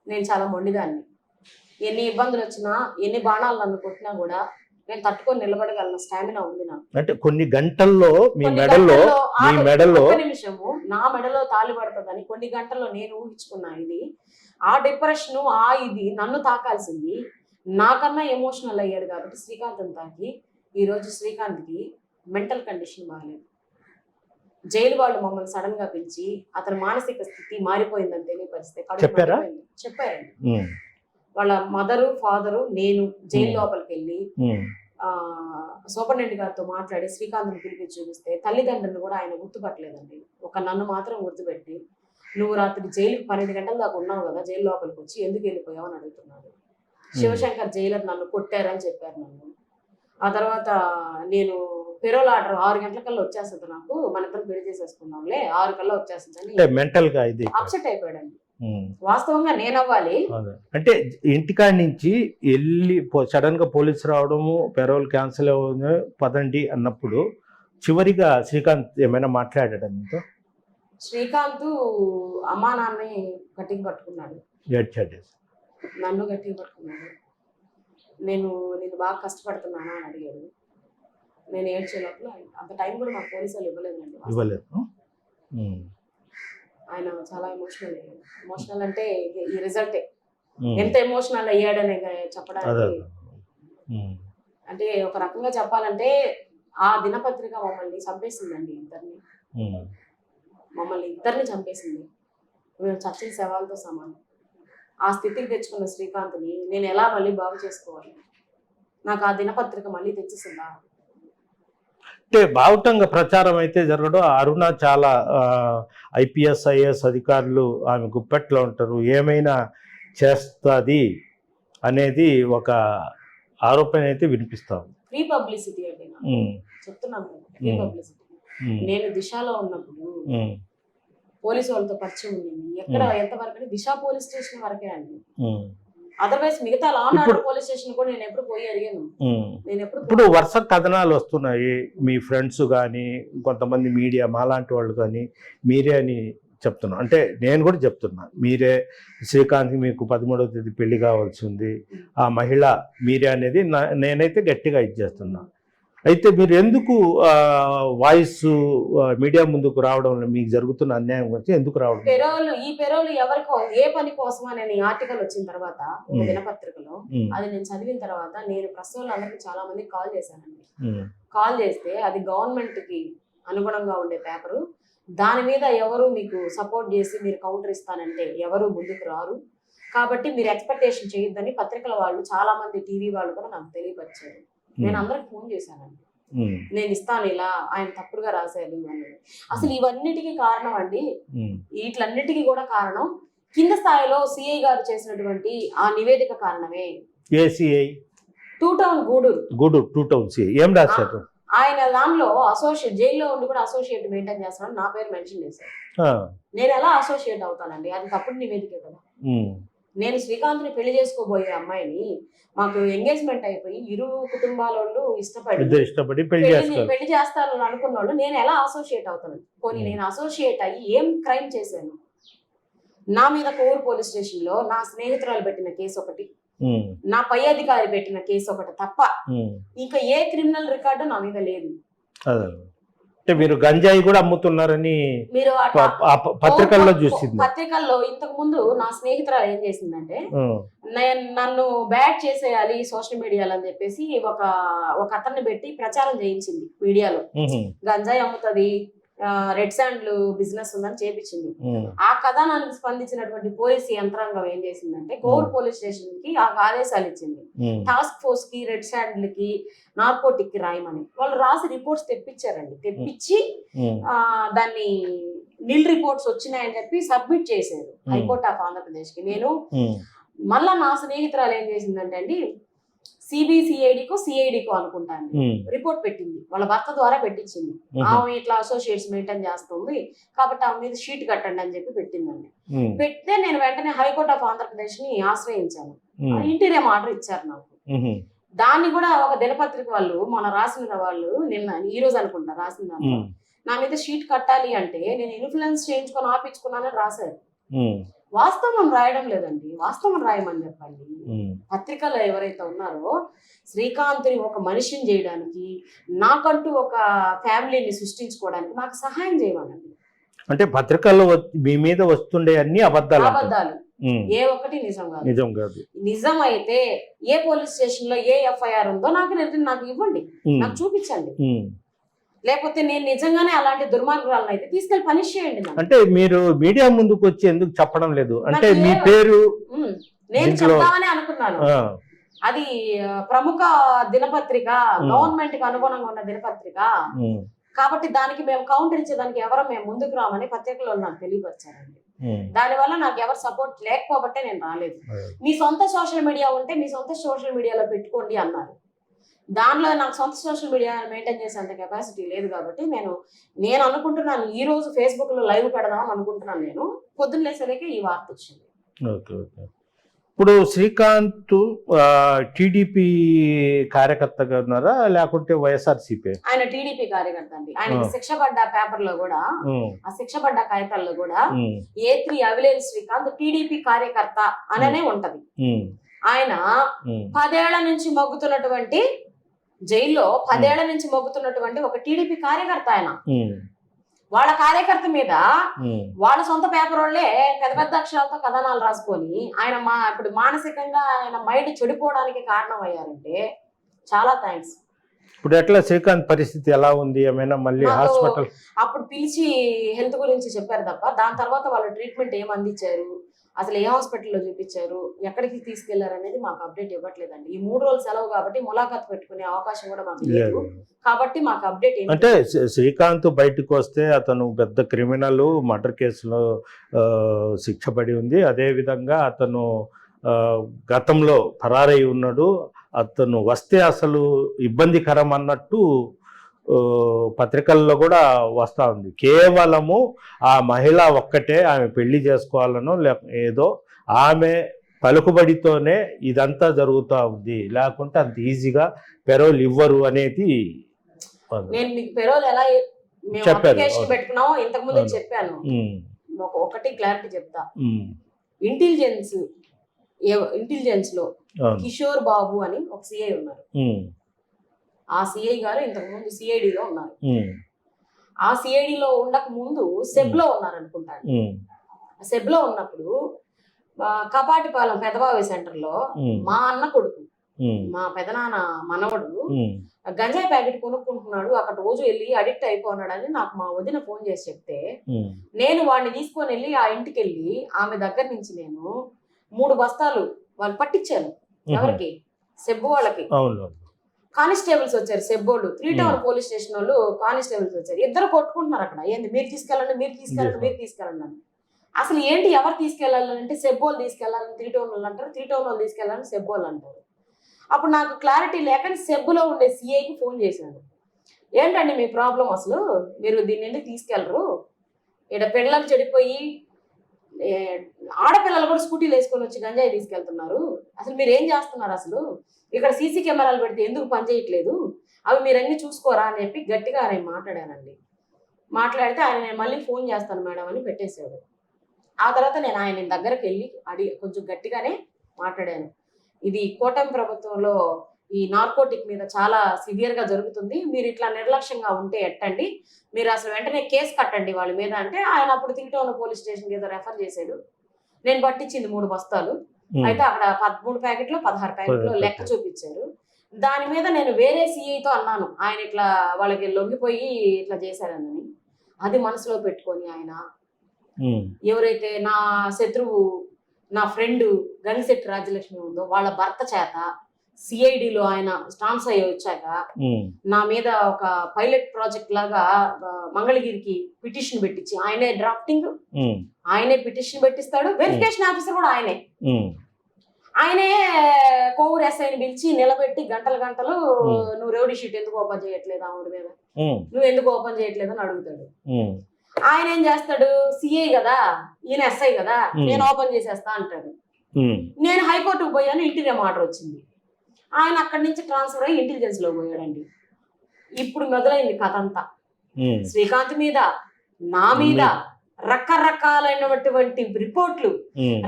నేను చాలా మొండిదాన్ని. ఎన్ని ఇబ్బందులు వచ్చినా, ఎన్ని బాణాలు నన్ను కొట్టినా కూడా నేను తట్టుకొని నిలబడగలను స్టామినా ఉంది నాకు. అంటే కొన్ని గంటల్లో మీ మెడలో నిమిషము నా మెడలో తాళి పడుతుందని కొన్ని గంటల్లో నేను ఊహించుకున్నా. ఇది ఆ డిప్రెషన్ ఇది నన్ను తాకాల్సింది. నాకన్నా ఎమోషనల్ అయ్యాడు కాబట్టి శ్రీకాంత్ తాకి ఈరోజు శ్రీకాంత్కి మెంటల్ కండిషన్ బాగాలేదు. జైలు వాళ్ళు మమ్మల్ని సడన్ గా పిలిచి అతని మానసిక స్థితి మారిపోయిందని తెలియపరిస్తే చెప్పారండి. వాళ్ళ మదరు ఫాదరు నేను జైలు లోపలికి వెళ్ళి సూపరింటెండెంట్ గారితో మాట్లాడి శ్రీకాంత్ని పిలిపించి చూపిస్తే తల్లిదండ్రులను కూడా ఆయన గుర్తుపట్టలేదండి. నన్ను మాత్రం గుర్తుపెట్టి నువ్వు రాత్రి జైలుకి 12 గంటల దాకా ఉన్నావు కదా, జైలు లోపలికి వచ్చి ఎందుకు వెళ్ళిపోయావు అని అడుగుతున్నాడు. శివశంకర్ జైలర్ నన్ను కొట్టారని చెప్పారు నన్ను. ఆ తర్వాత నేను పెరోల్ ఆర్డర్ 6 గంటలకల్లా వచ్చేస్తుంది, నాకు మన ఇద్దరు పెళ్లి చేసేసుకున్నాంలే 6 కల్లా వచ్చేస్తుందని మెంటల్ గా అప్సెట్ అయిపోయాడండి. వాస్తవంగా నేను అవ్వాలి అంటే ఇంటికాడి నుంచి వెళ్ళి సడన్ గా పోలీసు రావడము, పెరోల్ క్యాన్సిల్ అవ్వడం, పదండి అన్నప్పుడు చివరిగా శ్రీకాంత్ ఏమైనా మాట్లాడాడు మీతో? శ్రీకాంత్ అమ్మా నాన్నని గట్టిగా పట్టుకున్నాడు, నన్ను గట్టిగా పట్టుకున్నాడు. నేను బాగా కష్టపడుతున్నానా అని అడిగాడు. నేను ఏడ్చే లోపల అంత టైం కూడా మాకు పోలీసు వాళ్ళు ఇవ్వలేదు. ఆయన చాలా ఎమోషనల్ అయ్యాడు. ఎమోషనల్ అంటే ఈ రిజల్టే ఎంత ఎమోషనల్ అయ్యాడనే చెప్పడానికి. అంటే ఒక రకంగా చెప్పాలంటే ఆ దినపత్రిక మమ్మల్ని చంపేసిందండి, మమ్మల్ని ఇద్దరిని చంపేసింది. మేము చచ్చిన శవాలతో సమానం. ఆ స్థితికి తెచ్చుకున్న శ్రీకాంత్ని నేను ఎలా మళ్ళీ బాగు చేసుకోవాలి? నాకు ఆ దినపత్రిక మళ్ళీ తెచ్చిస్తుందా? అంటే బావుటంగా ప్రచారం అయితే జరగడం. అరుణ చాలా IPS IAS అధికారులు ఆమె గుప్పెట్లో ఉంటారు, ఏమైనా చేస్తుంది అనేది ఒక ఆరోపణ అయితే వినిపిస్తాం. ఫ్రీ పబ్లిసిటీ అండి చెప్తున్నాను, ఫ్రీ పబ్లిసిటీ. నేను దిశలో ఉన్నప్పుడు పోలీసు వాళ్ళతో పరిచయం ఉంది. ఎక్కడ ఎంతవరకు దిశ పోలీస్ స్టేషన్ వరకే అండి. అదర్వైజ్ మిగతా పోలీస్ స్టేషన్ కూడా నేను ఎప్పుడు పోయి అడిగాను. ఇప్పుడు వరుస కథనాలు వస్తున్నాయి, మీ ఫ్రెండ్స్ కానీ కొంతమంది మీడియా మాలాంటి వాళ్ళు కానీ మీరే అని చెప్తున్నా, అంటే నేను కూడా చెప్తున్నా, మీరే శ్రీకాంత్ మీకు 13వ తేదీ పెళ్లి కావాల్సి ఉంది, ఆ మహిళ మీరే అనేది నేనైతే గట్టిగా ఇచ్చేస్తున్నా. అయితే మీరు ఎందుకు వాయిస్ మీడియా ముందుకు రావడం, మీకు జరుగుతున్న అన్యాయం గురించి ఎందుకు రావడం? ఈ పెరోలు ఎవరికో ఏ పని కోసం అని ఆర్టికల్ వచ్చిన తర్వాత ఒక దినపత్రికలో అది నేను చదివిన తర్వాత నేను ప్రస్తుతం అందరికి చాలా మంది కాల్ చేశానండి. కాల్ చేస్తే అది గవర్నమెంట్ కి అనుగుణంగా ఉండే పేపరు, దాని మీద ఎవరు మీకు సపోర్ట్ చేసి మీరు కౌంటర్ ఇస్తానంటే ఎవరు ముందుకు రారు, కాబట్టి మీరు ఎక్స్పెక్టేషన్ చేయొద్దని పత్రికల వాళ్ళు చాలా మంది, టీవీ వాళ్ళు కూడా నాకు తెలియపరిచారు. నేను అందరికి ఫోన్ చేశానండి, నేను ఇస్తాను ఇలా, ఆయన తప్పుడుగా రాశారు అని. అసలు ఇవన్నిటికీ కారణం అండి, వీటిలన్నిటికీ కూడా కారణం కింద స్థాయిలో సిఐ గారు చేసినటువంటి ఆ నివేదిక కారణమే. Two town Gudur 2 town CI ఏం రాశారు? ఆయన దానిలో అసోసియేట్, జైల్లో ఉండి కూడా అసోసియేట్ మెయింటైన్ చేస్తానని నా పేరు మెన్షన్ చేశారు. నేను ఎలా అసోసియేట్ అవుతానండి? అది తప్పుడు నివేదికే కదా. నేను శ్రీకాంత్ని పెళ్లి చేసుకోబోయే అమ్మాయిని, మాకు ఎంగేజ్మెంట్ అయిపోయి ఇరు కుటుంబాల వాళ్ళు ఇష్టపడి పెళ్లి చేస్తాను అనుకున్న వాళ్ళు నేను ఎలా అసోసియేట్ అవుతాను? పోనీ నేను అసోసియేట్ అయ్యి ఏం క్రైమ్ చేశాను? నా మీద కోవూరు పోలీస్ స్టేషన్ లో నా స్నేహితురాలు పెట్టిన కేసు ఒకటి, నా పై అధికారి పెట్టిన కేసు ఒకటి తప్ప ఇంకా ఏ క్రిమినల్ రికార్డు నా మీద లేదు. అంటే మీరు గంజాయి కూడా అమ్ముతున్నారని మీరు పత్రికల్లో చూసింది. పత్రికల్లో ఇంతకు ముందు నా స్నేహితురాలు ఏం చేసిందంటే, నన్ను బ్యాడ్ చేసేయాలి సోషల్ మీడియాలో అని చెప్పేసి ఒక అతన్ని పెట్టి ప్రచారం చేయించింది మీడియాలో. గంజాయి అమ్ముతుంది, రెడ్ శాండ్లు బిజినెస్ ఉందని చేపించింది. ఆ కథనానికి స్పందించినటువంటి పోలీసు యంత్రాంగం ఏం చేసిందంటే, కోవూరు పోలీస్ స్టేషన్ కి ఆదేశాలు ఇచ్చింది, టాస్క్ ఫోర్స్ కి రెడ్ శాండ్లకి నార్కోటిక్ కి రాయమని. వాళ్ళు రాసి రిపోర్ట్స్ తెప్పించారండి. తెప్పించి దాన్ని నిల్ రిపోర్ట్స్ వచ్చినాయని చెప్పి సబ్మిట్ చేశారు హైకోర్ట్ ఆఫ్ ఆంధ్రప్రదేశ్ కి. నేను మళ్ళా నా స్నేహితురాలు ఏం చేసిందంటే అండి, సిబిసిఐడికో సిఐడికో అనుకుంటాను రిపోర్ట్ పెట్టింది, వాళ్ళ భర్త ద్వారా పెట్టించింది. ఆమె ఇట్లా అసోసియేట్స్ మెయింటైన్ చేస్తుంది కాబట్టి ఆమె మీద షీట్ కట్టండి అని చెప్పి పెట్టిందండి. పెడితే నేను వెంటనే హైకోర్ట్ ఆఫ్ ఆంధ్రప్రదేశ్ ని ఆశ్రయించాను. ఇంటీరియం ఆర్డర్ ఇచ్చారు నాకు. దాన్ని కూడా ఒక దినపత్రిక వాళ్ళు మన రాసిన వాళ్ళు ఈ రోజు అనుకుంటా రాసిన దాంట్లో నా మీద షీట్ కట్టాలి అంటే నేను ఇన్ఫ్లుయెన్స్ చేయించుకొని ఆపించుకున్నానని రాశారు. వాస్తవం రాయడం లేదండి, వాస్తవం రాయమని చెప్పండి. పత్రికలో ఎవరైతే ఉన్నారో శ్రీకాంత్ని ఒక మనిషిని చేయడానికి, నాకంటూ ఒక ఫ్యామిలీని సృష్టించుకోవడానికి నాకు సహాయం చేయమనండి. అంటే పత్రికల్లో మీ మీద వస్తుండే అన్ని అబద్ధాలు, ఏ ఒక్కటి నిజం కాదు. నిజం అయితే ఏ పోలీస్ స్టేషన్ లో ఏ ఎఫ్ఐఆర్ ఉందో నాకు ఇవ్వండి, నాకు చూపించండి. లేకపోతే నేను నిజంగానే అలాంటి దుర్మార్గురాలను అయితే తీసుకెళ్లి పనిష్ చేయండి. అంటే మీరు మీడియా ముందుకు వచ్చి ఎందుకు చెప్పడం లేదు? అంటే మీ పేరు నేను చెప్తామని అనుకున్నాను. అది ప్రముఖ దినపత్రిక, గవర్నమెంట్ కి అనుగుణంగా ఉన్న దినపత్రిక కాబట్టి దానికి మేము కౌంటర్ ఇచ్చేదానికి మేము ముందుకు రామని పత్రికలో నాకు తెలియపరిచారండి. దానివల్ల నాకు ఎవరు సపోర్ట్ లేకపోబట్టే నేను రాలేదు. మీ సొంత సోషల్ మీడియా ఉంటే మీ సొంత సోషల్ మీడియాలో పెట్టుకోండి అన్నారు. దానిలో నాకు సొంత సోషల్ మీడియా మెయింటైన్ చేసేంత కెపాసిటీ లేదు కాబట్టి నేను అనుకుంటున్నాను ఈ రోజు ఫేస్బుక్ లో లైవ్ పెడదామని అనుకుంటున్నాను. నేను పొద్దున్న లేసరికి ఈ వార్త వచ్చింది. ఇప్పుడు శ్రీకాంత్ టీడీపీ కార్యకర్తగా ఉన్నారా లేకుంటే వైఎస్ఆర్సీపీ? ఆయన టీడీపీ కార్యకర్త అండి. ఆయన శిక్ష పడ్డ పేపర్ లో కూడా, ఆ శిక్ష పడ్డ కాగితాల్లో కూడా A3 అవిలేని శ్రీకాంత్ టీడీపీ కార్యకర్త అననే ఉంటది. ఆయన 10 ఏళ్ల నుంచి మొగ్గుతున్నటువంటి జైల్లో 10 ఏళ్ల నుంచి మొగ్గుతున్నటువంటి ఒక టీడీపీ కార్యకర్త. ఆయన వాళ్ళ కార్యకర్త మీద వాళ్ళ సొంత పేపర్ వాళ్ళే పెద్ద పెద్ద అక్షరాలతో కథనాలు రాసుకొని ఆయన ఇప్పుడు మానసికంగా ఆయన మైండ్ చెడిపోవడానికి కారణం అయ్యారంటే చాలా థ్యాంక్స్. ఇప్పుడు ఎట్లా శ్రీకాంత్ పరిస్థితి ఎలా ఉంది? ఏమైనా మళ్ళీ హాస్పిటల్ అప్పుడు పిలిచి హెల్త్ గురించి చెప్పారు తప్ప దాని తర్వాత వాళ్ళ ట్రీట్మెంట్ ఏం అందించారు, అసలు ఏ హాస్పిటల్లో చూపించారు, ఎక్కడికి తీసుకెళ్లారు అనేది మాకు అప్డేట్ ఇవ్వట్లేదండి. ఈ 3 రోజులు సెలవు కాబట్టి ములాఖాత్ పెట్టుకునే అవకాశం కూడా మాకు లేదు కాబట్టి మాకు అప్డేట్ అంటే శ్రీకాంత్ బయటకు వస్తే అతను పెద్ద క్రిమినల్, మర్డర్ కేసులో శిక్ష పడి ఉంది. అదే విధంగా అతను గతంలో పరారై ఉన్నాడు. అతను వస్తే అసలు ఇబ్బందికరం అన్నట్టు పత్రికల్లో కూడా వస్తూ ఉంది. కేవలము ఆ మహిళ ఒక్కటే ఆమె పెళ్లి చేసుకోవాలనో ఏదో ఆమె పలుకుబడితోనే ఇదంతా జరుగుతూ ఉంది, లేకుంటే అంత ఈజీగా పెరోల్ ఇవ్వరు అనేది నేను మీకు పెరోల్ ఎలా చెప్పారు. పెట్టుకున్నామో ఇంతకు ముందు చెప్పాను. ఒకటి క్లారిటీ చెప్తా. ఉమ్, ఇంటెలిజెన్స్ లో అవును. కిషోర్ బాబు అని ఒక సిఐ ఉన్నారు. ఉమ్, ఆ సిఐ గారు ఇంతకు ముందు సిఐడిలో ఉన్నారు. ఉమ్, ఆ సిఐడిలో ఉండక ముందు సెబ్ లో ఉన్నారు అనుకుంటాను. ఉమ్, సెబ్ లో ఉన్నప్పుడు కపాటిపాలెం పెదబావి సెంటర్ లో ఉమ్, మా అన్న కొడుకు, ఉమ్, మా పెదనాన్న మనవడు ఉమ్, గంజాయి ప్యాకెట్ కొనుక్కుంటున్నాడు, అక్కడ రోజు వెళ్ళి అడిక్ట్ అయిపోన్నాడని నాకు మా వదిన ఫోన్ చేసి చెప్తే ఉమ్, నేను వాడిని తీసుకొని వెళ్ళి ఆ ఇంటికి వెళ్ళి ఆమె దగ్గర నుంచి నేను 3 బస్తాలు వాళ్ళు పట్టించాను. ఎవరికి? సెబ్బు వాళ్ళకి. అవును. కానిస్టేబుల్స్ వచ్చారు, సెబ్బోళ్ళు 3 టౌన్ పోలీస్ స్టేషన్ వాళ్ళు కానిస్టేబుల్స్ వచ్చారు. ఇద్దరు కొట్టుకుంటున్నారు అక్కడ. ఏంది మీరు తీసుకెళ్ళండి, మీరు తీసుకెళ్ళండి, మీరు తీసుకెళ్ళండి అని. అసలు ఏంటి ఎవరు తీసుకెళ్ళాలంటే సెబ్బోళ్ళు తీసుకెళ్ళాలని 3 టౌన్ వాళ్ళు అంటారు, 3 టౌన్ వాళ్ళు తీసుకెళ్ళాలని సెబ్బోళ్ళు అంటారు. అప్పుడు నాకు క్లారిటీ లేక సెబ్బులో ఉండే సిఐకి ఫోన్ చేశాను. ఏంటండి మీ ప్రాబ్లం, అసలు మీరు దీన్ని ఎందుకు తీసుకెళ్లరు? ఇక్కడ పిల్లలు చెడిపోయి ఆడపిల్లలు కూడా స్కూటీలు వేసుకొని వచ్చి గంజాయి తీసుకెళ్తున్నారు, అసలు మీరు ఏం చేస్తున్నారు? అసలు ఇక్కడ సీసీ కెమెరాలు పెడితే ఎందుకు పనిచేయట్లేదు? అవి మీరు అన్ని చూసుకోరా అని చెప్పి గట్టిగా ఆయన మాట్లాడానండి. మాట్లాడితే ఆయన నేను మళ్ళీ ఫోన్ చేస్తాను మేడం అని పెట్టేశాడు. ఆ తర్వాత నేను ఆయన దగ్గరికి వెళ్ళి కొంచెం గట్టిగానే మాట్లాడాను. ఇది కూటమి ప్రభుత్వంలో ఈ నార్కోటిక్ మీద చాలా సివియర్ గా జరుగుతుంది, మీరు ఇట్లా నిర్లక్ష్యంగా ఉంటే ఎట్టండి, మీరు అసలు వెంటనే కేసు కట్టండి వాళ్ళ మీద అంటే ఆయన అప్పుడు 3 టౌన్ పోలీస్ స్టేషన్ ఏదో రెఫర్ చేశాడు. నేను పట్టించింది 3 బస్తాలు. అయితే అక్కడ 13 ప్యాకెట్లు 16 ప్యాకెట్లు లెక్క చూపించారు. దాని మీద నేను వేరే సిఐతో అన్నాను, ఆయన ఇట్లా వాళ్ళకి లొంగిపోయి ఇట్లా చేశారని. అది మనసులో పెట్టుకొని ఆయన ఎవరైతే నా శత్రువు, నా ఫ్రెండ్ గంగిశెట్టి రాజ్యలక్ష్మి ఉందో వాళ్ళ భర్త చేత సిఐడిలో ఆయన స్టాన్స్ అయ్యి వచ్చాక నా మీద ఒక పైలట్ ప్రాజెక్ట్ లాగా మంగళగిరికి పిటిషన్ పెట్టించి ఆయనే డ్రాఫ్టింగ్, ఆయనే పిటిషన్ పెట్టిస్తాడు, వెరిఫికేషన్ ఆఫీసర్ కూడా ఆయనే కోవూరు ఎస్ఐని పిలిచి నిలబెట్టి గంటలు నువ్వు రౌడీ షీట్ ఎందుకు ఓపెన్ చేయట్లేదు ఆవిడ మీద, నువ్వు ఎందుకు ఓపెన్ చేయట్లేదు అని అడుగుతాడు. ఆయన ఏం చేస్తాడు, సిఐ కదా ఈయన ఎస్ఐ కదా నేను ఓపెన్ చేసేస్తా అంటాడు. నేను హైకోర్టుకు పోయాను, ఇంటీరియం ఆర్డర్ వచ్చింది, ఆయన అక్కడి నుంచి ట్రాన్స్ఫర్ అయ్యి ఇంటెలిజెన్స్ లో పోయాడండి. ఇప్పుడు మొదలైంది కథ అంతా. శ్రీకాంత్ మీద, నా మీద రకరకాలైనటువంటి రిపోర్ట్లు,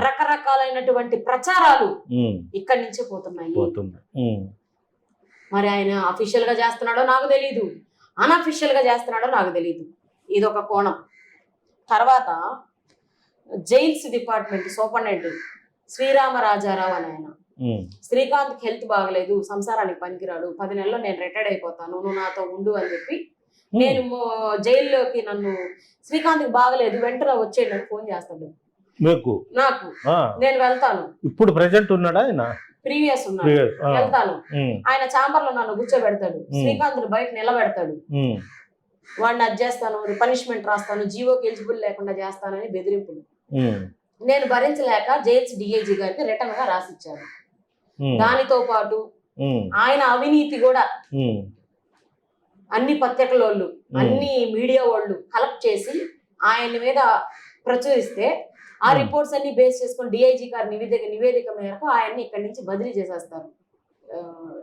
రకరకాలైనటువంటి ప్రచారాలు ఇక్కడి నుంచే పోతున్నాయి. మరి ఆయన అఫీషియల్ గా చేస్తున్నాడో నాకు తెలీదు, అన్అఫీషియల్ గా చేస్తున్నాడో నాకు తెలీదు. ఇదొక కోణం. తర్వాత జైల్స్ డిపార్ట్మెంట్ సూపరింటెండెంట్ శ్రీరామరాజారావు అని ఆయన, శ్రీకాంత్కి హెల్త్ బాగలేదు, సంసారానికి పనికిరాడు, 10 నెలల్లో నేను రిటైర్డ్ అయిపోతాను, నువ్వు నాతో ఉండు అని చెప్పి నేను జైల్లోకి నన్ను శ్రీకాంత్కి బాగలేదు వెంటనే వచ్చేయండి అని ఫోన్ చేస్తాడు నాకు. నేను వెళ్తాను. ఇప్పుడు ప్రెజెంట్ ఉన్నాడా ఆయన? ప్రీవియస్ ఉన్నాడు. వెళ్తాను. ఆయన ఛాంబర్ లో నన్ను కూర్చోబెడతాడు, శ్రీకాంత్ బయట నిలబెడతాడు. వాడిని అది చేస్తాను, పనిష్మెంట్ రాస్తాను, జీవోకి ఎలిజిబుల్ లేకుండా చేస్తానని బెదిరింపులు. నేను భరించలేక జైల్స్ డిఐజీ గారికి రిటర్న్ గా రాసిచ్చాను. దానితో పాటు ఆయన అవినీతి కూడా అన్ని పత్రికల వాళ్ళు, అన్ని మీడియా వాళ్ళు కలెక్ట్ చేసి ఆయన మీద ప్రచురిస్తే ఆ రిపోర్ట్స్ అన్ని బేస్ చేసుకుని డిఐజీ గారి నివేదిక మేరకు ఆయన్ని ఇక్కడి నుంచి బదిలీ చేసేస్తారు.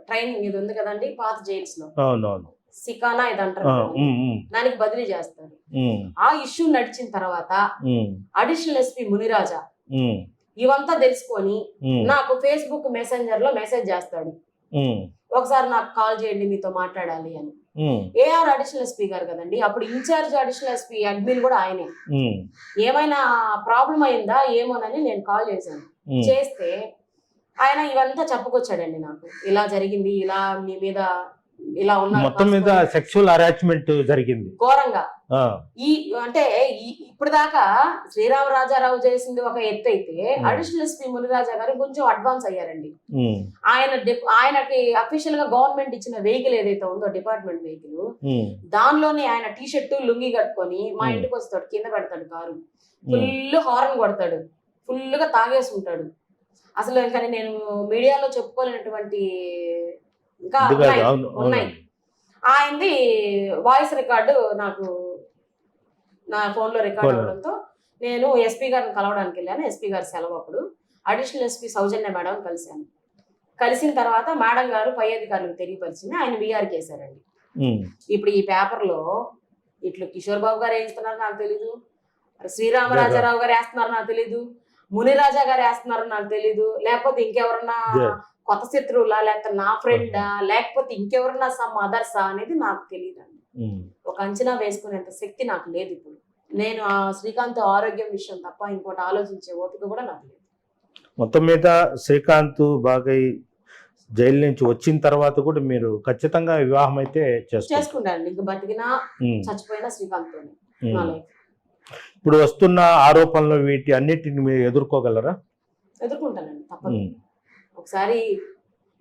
ట్రైనింగ్ ఇది ఉంది కదండి పాత జైల్స్ లో, సికానా ఇది అంటారు, దానికి బదిలీ చేస్తారు. ఆ ఇష్యూ నడిచిన తర్వాత అడిషనల్ ఎస్పీ మునిరాజా ఇవంతా తెలుసుకొని నాకు ఫేస్బుక్ మెసెంజర్ లో మెసేజ్ చేస్తాడు, ఒకసారి నాకు కాల్ చేయండి మీతో మాట్లాడాలి అని. ఏఆర్ అడిషనల్ ఎస్పీ గారు కదండి, అప్పుడు ఇన్ఛార్జ్ అడిషనల్ ఎస్పీ అడ్మిన్ కూడా ఆయనే. ఏమైనా ప్రాబ్లం అయిందా ఏమోనని నేను కాల్ చేశాను. చేస్తే ఆయన ఇవంతా చెప్పుకొచ్చాడండి నాకు, ఇలా జరిగింది, ఇలా మీ మీద ఇలా ఉన్నారు, మొత్తం మీద సెక్షువల్ హరాస్మెంట్ జరిగింది ఘోరంగా. అంటే ఇప్పుడు దాకా శ్రీరామరాజారావు చేసింది ఒక ఎత్తు అయితే అడిషనల్ ఎస్పీ మునిరాజా గారు కొంచెం అడ్వాన్స్ అయ్యారండి. ఆయనకి అఫీషియల్ గా గవర్నమెంట్ ఇచ్చిన వెహికల్ ఏదైతే ఉందో డిపార్ట్మెంట్ వెహికల్, దానిలోనే ఆయన టీ షర్టు లుంగి కట్టుకొని మా ఇంటికి వస్తాడు, కింద పెడతాడు కారు, ఫుల్ హార్న్ కొడతాడు, ఫుల్ గా తాగేసి ఉంటాడు. అసలు ఇంకా నేను మీడియాలో చెప్పుకోలేనటువంటి ఇంకా ఉన్నాయి. ఆయనది వాయిస్ రికార్డు నాకు నా ఫోన్ లో రికార్డ్ అవ్వడంతో నేను ఎస్పీ గారిని కలవడానికి వెళ్ళాను. ఎస్పీ గారు సెలవు అప్పుడు అడిషనల్ ఎస్పీ సౌజన్య మేడం కలిశాను. కలిసిన తర్వాత మేడం గారు పై అధికారులకు తెలియపరిచింది, ఆయన వీఆర్ చేశారండి. ఇప్పుడు ఈ పేపర్ లో ఇట్లు కిషోర్ బాబు గారు ఏం ఇస్తున్నారో నాకు తెలీదు, శ్రీరామరాజారావు గారు వేస్తున్నారు నాకు తెలీదు, మునిరాజా గారు వేస్తున్నారు నాకు తెలీదు, లేకపోతే ఇంకెవరన్నా కొత్త శత్రువులా, లేకపోతే నా ఫ్రెండా, లేకపోతే ఇంకెవరన్నా సమ్ అదర్సా అనేది నాకు తెలియదు అండి. ఒక అంచనా వేసుకునేంత శక్తి నాకు లేదు ఇప్పుడు. నేను ఆ శ్రీకాంత్ ఆరోగ్యం విషయం తప్ప ఇంకోటి ఆలోచించే ఓపిక కూడా నాకు లేదు. మొత్తం మీద శ్రీకాంత్ బాగా జైలు నుంచి వచ్చిన తర్వాత కూడా మీరు ఖచ్చితంగా వివాహం అయితే చేసుకుంటాను. ఇంక బతికినా చచ్చిపోయినా శ్రీకాంత్తోనే నా లైఫ్. ఇప్పుడు వస్తున్న ఆరోపణలు వీటి అన్నిటిని మీరు ఎదుర్కోగలరా? ఎదుర్కొంటానండి, తప్పదు. ఒకసారి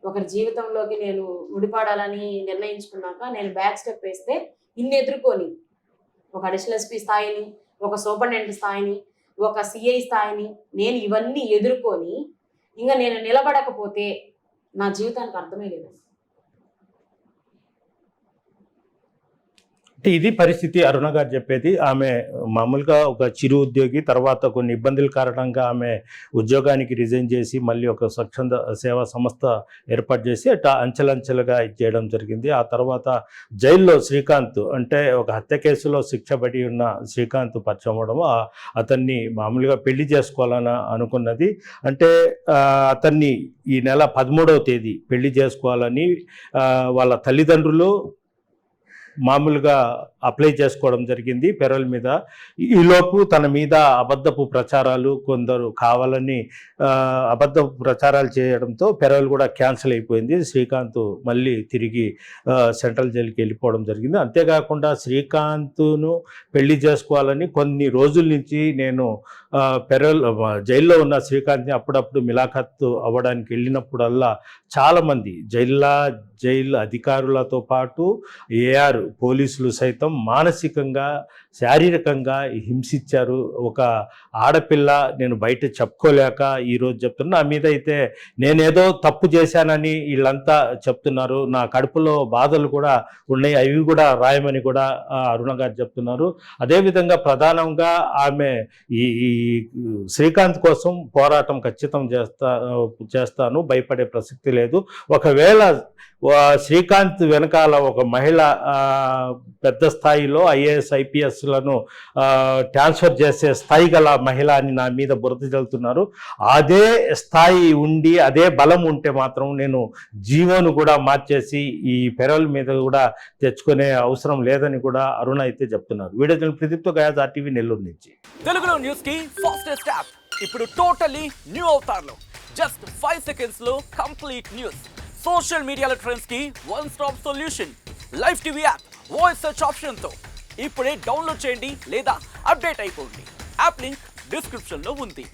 ఒకరి జీవితంలోకి నేను ముడిపడాలని నిర్ణయించుకున్నాక నేను బ్యాక్ స్టెప్ వేస్తే ఇన్ని ఎదుర్కొని ఒక అడిషనల్ ఎస్పీ స్థాయిని, ఒక సూపరింటెండెంట్ స్థాయిని, ఒక సిఐ స్థాయిని నేను ఇవన్నీ ఎదుర్కొని ఇంకా నేను నిలబడకపోతే నా జీవితానికి అర్థమే లేదండి. ఇది పరిస్థితి. అరుణ గారు చెప్పేది. ఆమె మామూలుగా ఒక చిరు ఉద్యోగి, తర్వాత కొన్ని ఇబ్బందుల కారణంగా ఆమె ఉద్యోగానికి రిజైన్ చేసి మళ్ళీ ఒక స్వచ్ఛంద సేవా సంస్థ ఏర్పాటు చేసి అట్లా అంచెలంచెలుగా చేయడం జరిగింది. ఆ తర్వాత జైల్లో శ్రీకాంత్ అంటే ఒక హత్య కేసులో శిక్ష పడి ఉన్న శ్రీకాంత్ పరిచయం అవ్వడం, అతన్ని మామూలుగా పెళ్లి చేసుకోవాలని అనుకున్నది. అంటే అతన్ని ఈ నెల 13వ తేదీ పెళ్లి చేసుకోవాలని వాళ్ళ తల్లిదండ్రులు మామూలుగా అప్లై చేసుకోవడం జరిగింది పెరోల్ మీద. ఈలోపు తన మీద అబద్ధపు ప్రచారాలు కొందరు కావాలని అబద్ధపు ప్రచారాలు చేయడంతో పెరోల్ కూడా క్యాన్సిల్ అయిపోయింది. శ్రీకాంత్ మళ్ళీ తిరిగి సెంట్రల్ జైలుకి వెళ్ళిపోవడం జరిగింది. అంతేకాకుండా శ్రీకాంత్ను పెళ్లి చేసుకోవాలని కొన్ని రోజుల నుంచి నేను పెరోల్ జైల్లో ఉన్న శ్రీకాంత్ని అప్పుడప్పుడు మిలాఖత్ అవ్వడానికి వెళ్ళినప్పుడల్లా చాలామంది జైలు అధికారులతో పాటు ఏఆర్ పోలీసులు సైతం మానసికంగా శారీరకంగా హింసించారు. ఒక ఆడపిల్ల నేను బయట చెప్పుకోలేక ఈరోజు చెప్తున్నా. నా మీద అయితే నేనేదో తప్పు చేశానని వీళ్ళంతా చెప్తున్నారు. నా కడుపులో బాధలు కూడా ఉన్నాయి, అవి కూడా రాయమని కూడా అరుణ గారు చెప్తున్నారు. అదేవిధంగా ప్రధానంగా ఆమె ఈ శ్రీకాంత్ కోసం పోరాటం ఖచ్చితం చేస్తాను, భయపడే ప్రసక్తి లేదు. ఒకవేళ శ్రీకాంత్ వెనకాల ఒక మహిళ పెద్ద స్థాయిలో ఐఏఎస్ ఐపీఎస్లను ట్రాన్స్ఫర్ చేసే స్థాయి గల మహిళ అని నా మీద బురద చల్లుతున్నారు. అదే స్థాయి ఉండి అదే బలం ఉంటే మాత్రం నేను జీవోను కూడా మార్చేసి ఈ పెరోల్ మీద కూడా తెచ్చుకునే అవసరం లేదని కూడా అరుణ అయితే చెప్తున్నారు. వీడియో ప్రదీప్తో గయాజ్ RTV నెల్లూరు నుంచి. తెలుగులో న్యూస్ కి ఫాస్టెస్ట్ యాప్ ఇప్పుడు టోటలీ న్యూ అవతార్లో జస్ట్ 5 seconds లో కంప్లీట్ న్యూస్. సోషల్ మీడియాలో ట్రెండ్స్ కి one stop solution. Live TV app voice search option తో ఇప్పుడే డౌన్లోడ్ చేయండి లేదా అప్డేట్ అయిపోండి. యాప్ లింక్ డిస్క్రిప్షన్ లో ఉంది.